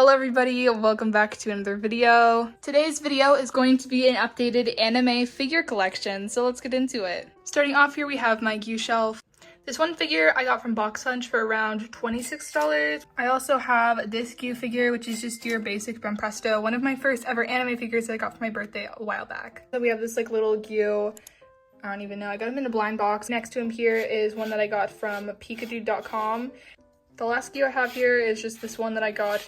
Hello everybody, welcome back to another video. Today's video is going to be an updated anime figure collection, so let's get into it. Starting off here, we have my Giyuu Shelf. This one figure I got from Box Lunch for around $26. I also have this Giyuu figure, which is just your basic Presto, one of my first ever anime figures that I got for my birthday a while back. So we have this like little Giyuu. I don't even know, I got him in a blind box. Next to him here is one that I got from Pikachu.com. The last Giyuu I have here is just this one that I got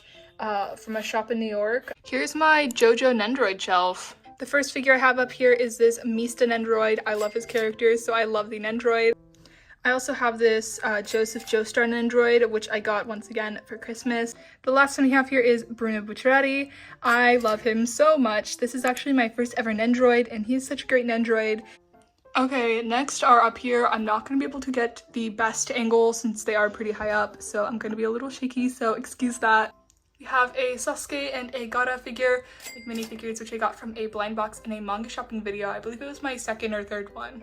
from a shop in New York. Here's my JoJo Nendoroid shelf. The first figure I have up here is this Mista Nendoroid. I love his characters, so I love the Nendoroid. I also have this Joseph Joestar Nendoroid, which I got once again for Christmas. The last one we have here is Bruno Bucciarati. I love him so much. This is actually my first ever Nendoroid, and he's such a great Nendoroid. Okay, next are up here. I'm not going to be able to get the best angle since they are pretty high up, so I'm going to be a little shaky, so excuse that. We have a Sasuke and a Gaara figure, like mini figures, which I got from a blind box in a manga shopping video. I believe it was my second or third one.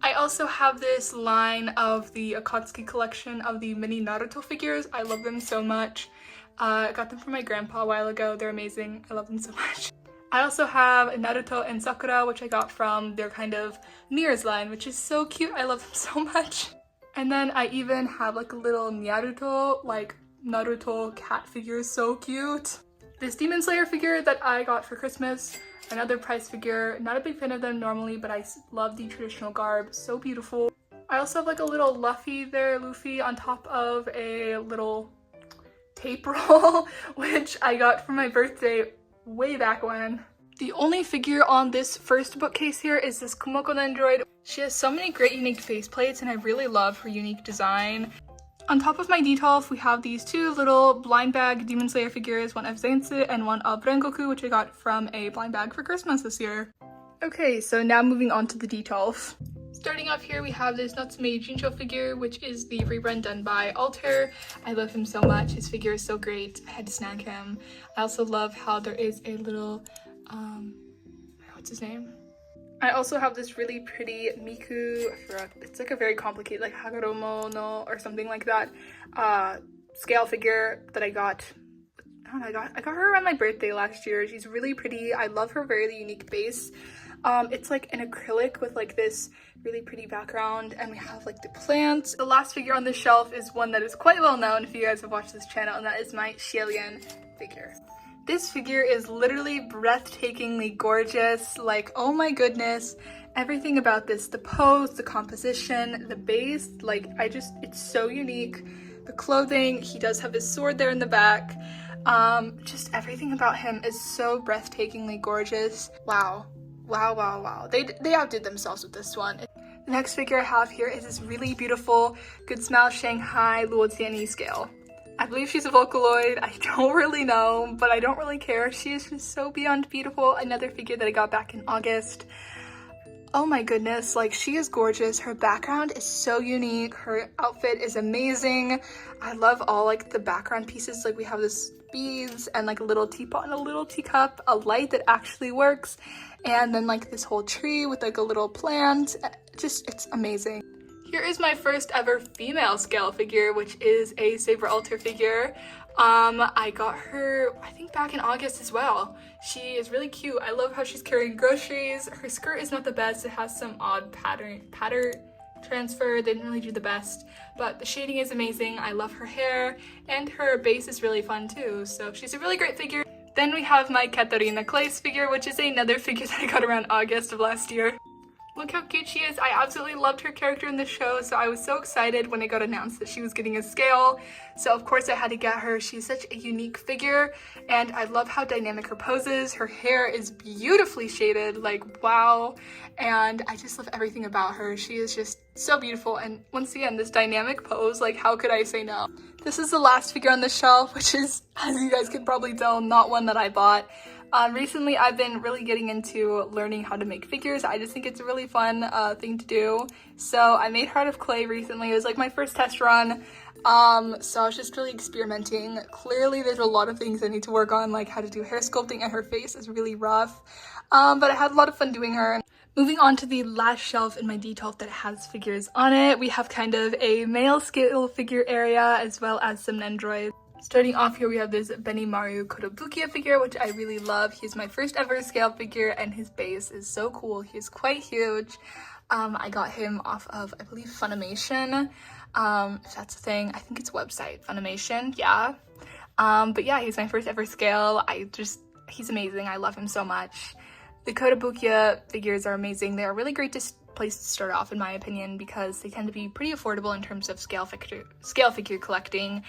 I also have this line of the Akatsuki collection of the mini Naruto figures. I love them so much. I got them from my grandpa a while ago. They're amazing. I love them so much. I also have Naruto and Sakura, which I got from their kind of Mirrors line, which is so cute. I love them so much. And then I even have like a little Naruto, like Naruto cat figure, so cute. This Demon Slayer figure that I got for Christmas, another prize figure. Not a big fan of them normally, but I love the traditional garb, so beautiful. I also have like a little Luffy on top of a little tape roll, which I got for my birthday way back when. The only figure on this first bookcase here is this Kumoko Nendoroid. She has so many great unique faceplates, and I really love her unique design. On top of my Detolf, we have these two little blind bag Demon Slayer figures, one of Zenitsu and one of Rengoku, which I got from a blind bag for Christmas this year. Okay, so now moving on to the Detolf. Starting off here, we have this Natsume Jincho figure, which is the rerun done by Alter. I love him so much. His figure is so great. I had to snag him. I also love how there is a little, what's his name? I also have this really pretty Miku, it's like a very complicated, like Hagoromo no or something like that, scale figure that I got. I got her around my birthday last year. She's really pretty. I love her very unique base. It's like an acrylic with like this really pretty background, and we have like the plants. The last figure on the shelf is one that is quite well known if you guys have watched this channel, and that is my Xielian figure. This figure is literally breathtakingly gorgeous. Like, oh my goodness, everything about this, the pose, the composition, the base, like it's so unique. The clothing, he does have his sword there in the back. Just everything about him is so breathtakingly gorgeous. Wow. Wow, wow, wow. They outdid themselves with this one. The next figure I have here is this really beautiful Good Smile Shanghai Luo Tianyi scale. I believe she's a Vocaloid. I don't really know, but I don't really care. She is just so beyond beautiful. Another figure that I got back in August. Oh my goodness, like she is gorgeous. Her background is so unique. Her outfit is amazing. I love all like the background pieces. Like we have this beads and like a little teapot and a little teacup, a light that actually works, and then like this whole tree with like a little plant. Just, it's amazing. Here is my first ever female scale figure, which is a Saber Alter figure. I got her, I think back in August as well. She is really cute. I love how she's carrying groceries. Her skirt is not the best. It has some odd pattern transfer. They didn't really do the best, but the shading is amazing. I love her hair, and her base is really fun too. So she's a really great figure. Then we have my Katarina Claes figure, which is another figure that I got around August of last year. Look how cute she is. I absolutely loved her character in the show, so I was so excited when it got announced that she was getting a scale. So of course I had to get her. She's such a unique figure, and I love how dynamic her pose is. Her hair is beautifully shaded, like wow, and I just love everything about her. She is just so beautiful, and once again, this dynamic pose, like how could I say no? This is the last figure on the shelf, which is, as you guys could probably tell, not one that I bought. Recently, I've been really getting into learning how to make figures. I just think it's a really fun thing to do. So I made her out of clay recently. It was like my first test run. So I was just really experimenting. Clearly, there's a lot of things I need to work on, like how to do hair sculpting, and her face is really rough. But I had a lot of fun doing her. Moving on to the last shelf in my Detolf that has figures on it, we have kind of a male scale figure area as well as some Nendoroids. Starting off here, we have this Benimaru Kotobukiya figure, which I really love. He's my first ever scale figure, and his base is so cool. He's quite huge. I got him off of, I believe, Funimation. If that's a thing, I think it's a website, Funimation, yeah. But yeah, he's my first ever scale. He's amazing. I love him so much. The Kotobukiya figures are amazing. They are really great place to start off, in my opinion, because they tend to be pretty affordable in terms of scale figure collecting.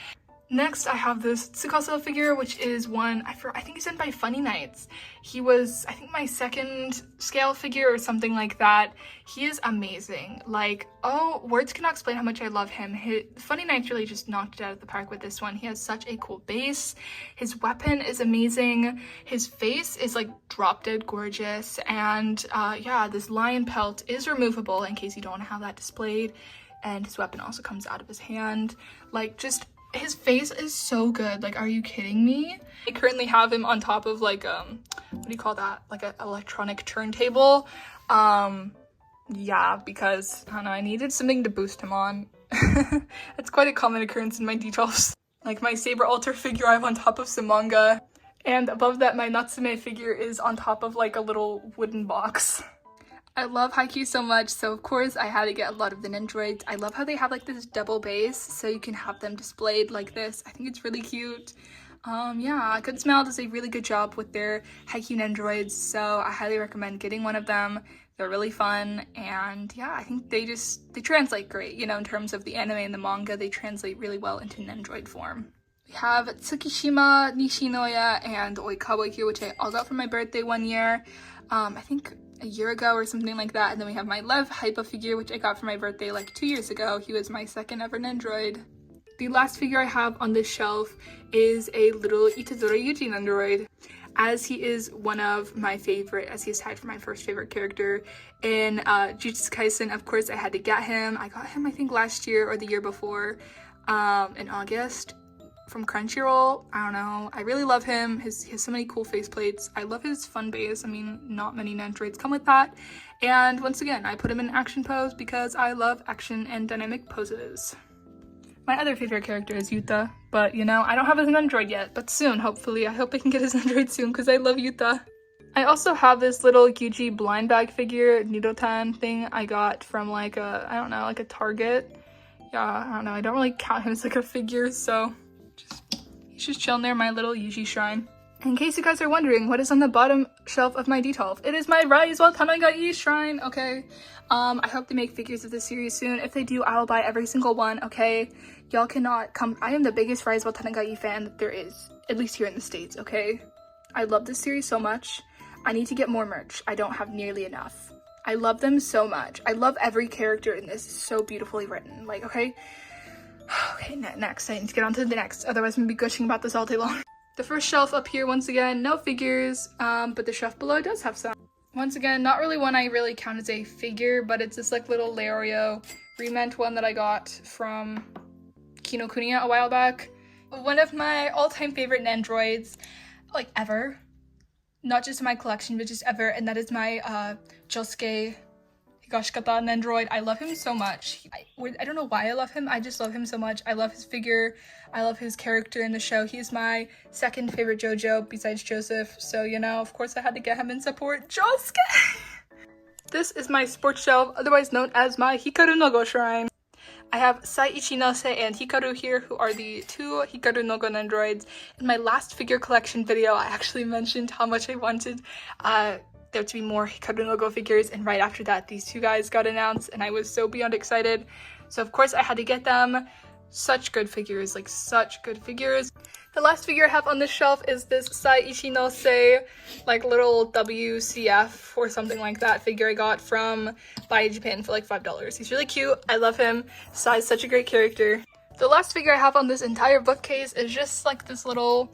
Next, I have this Tsukasa figure, which is one, I think he's in by Funny Nights. He was, I think, my second scale figure or something like that. He is amazing. Like, oh, words cannot explain how much I love him. Funny Nights really just knocked it out of the park with this one. He has such a cool base. His weapon is amazing. His face is like drop dead gorgeous. And yeah, this lion pelt is removable in case you don't want to have that displayed. And his weapon also comes out of his hand. Like, just his face is so good. Like, are you kidding me? I currently have him on top of like what do you call that, like an electronic turntable. Yeah, because I don't know, I needed something to boost him on. It's quite a common occurrence in my Detolfs. Like, my Saber Altar figure I have on top of some manga, and above that my Natsume figure is on top of like a little wooden box. I love Haikyuu so much, so of course I had to get a lot of the Nendroids. I love how they have like this double base, so you can have them displayed like this. I think it's really cute. Yeah, Good Smile does a really good job with their Haikyuu Nendroids, so I highly recommend getting one of them. They're really fun, and yeah, I think they translate great, you know, in terms of the anime and the manga. They translate really well into Nendroid form. We have Tsukishima, Nishinoya, and Oikawa here, which I all got for my birthday one year. I think a year ago or something like that. And then we have my Lev Hypa figure, which I got for my birthday like 2 years ago. He was my second ever Nendroid. The last figure I have on this shelf is a little Itadori Yuji Nendroid, as he is one of my favorite, as he is tied for my first favorite character in Jujutsu Kaisen. Of course, I had to get him. I got him, I think, last year or the year before, in August, from Crunchyroll. I don't know. I really love him. He has so many cool faceplates. I love his fun base. I mean, not many Nendroids come with that. And once again, I put him in action pose because I love action and dynamic poses. My other favorite character is Yuta, but you know, I don't have his Nendroid yet, but soon, hopefully. I hope I can get his Nendroid soon because I love Yuta. I also have this little Gyuji blind bag figure, Nidotan thing I got from like a, I don't know, like a Target. Yeah, I don't know. I don't really count him as like a figure, so he's just chilling there, my little Yuji Shrine. In case you guys are wondering, what is on the bottom shelf of my Detolf? It is my Rise While Tanagaii Shrine, okay? I hope they make figures of this series soon. If they do, I will buy every single one, okay? Y'all cannot come. I am the biggest Rise While Tanagaii fan that there is, at least here in the States, okay? I love this series so much. I need to get more merch. I don't have nearly enough. I love them so much. I love every character in this. It's so beautifully written. Like, okay? Okay, next. I need to get on to the next. Otherwise, I'm gonna be gushing about this all day long. The first shelf up here, once again, no figures, but the shelf below does have some. Once again, not really one I really count as a figure, but it's this like little Leorio remint one that I got from Kinokuniya a while back. One of my all-time favorite Nendroids, like ever. Not just in my collection, but just ever, and that is my Josuke Higashikata Nendroid. I love him so much. I don't know why I love him. I just love him so much. I love his figure. I love his character in the show. He's my second favorite JoJo besides Joseph. So, you know, of course I had to get him and support Josuke. This is my sports shelf, otherwise known as my Hikaru no Go Shrine. I have Saiichi Nose and Hikaru here, who are the two Hikaru no Go Nendroids. In my last figure collection video, I actually mentioned how much I wanted there to be more Hikaru no Go figures, and right after that, these two guys got announced, and I was so beyond excited. So of course I had to get them. Such good figures, like such good figures. The last figure I have on this shelf is this Saiichi Nose, like little WCF or something like that figure I got from Buy Japan for like $5. He's really cute. I love him. Sai's such a great character. The last figure I have on this entire bookcase is just like this little,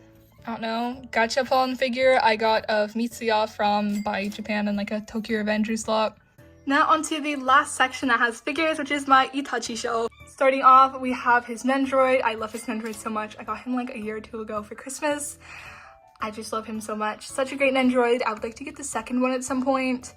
I don't know, gachapon figure I got of Mitsuya from Buy Japan in like a Tokyo Revengers lot. Now onto the last section that has figures, which is my Itachi shelf. Starting off, we have his Nendroid. I love his Nendroid so much. I got him like a year or two ago for Christmas. I just love him so much. Such a great Nendroid. I would like to get the second one at some point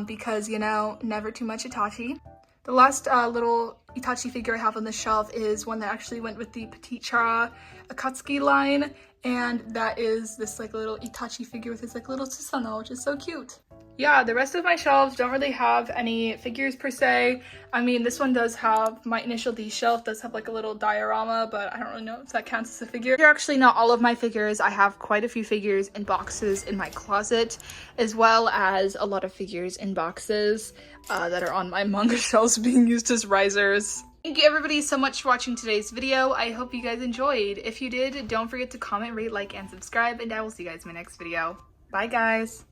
because, you know, never too much Itachi. The last little Itachi figure I have on the shelf is one that actually went with the Petite Chara Akatsuki line, and that is this like little Itachi figure with his like little Susanoo, which is so cute. Yeah, the rest of my shelves don't really have any figures per se. I mean, this one does have, my Initial D shelf does have like a little diorama, but I don't really know if that counts as a figure. They're actually not all of my figures. I have quite a few figures in boxes in my closet, as well as a lot of figures in boxes that are on my manga shelves being used as risers. Thank you everybody so much for watching today's video. I hope you guys enjoyed. If you did, don't forget to comment, rate, like, and subscribe, and I will see you guys in my next video. Bye guys!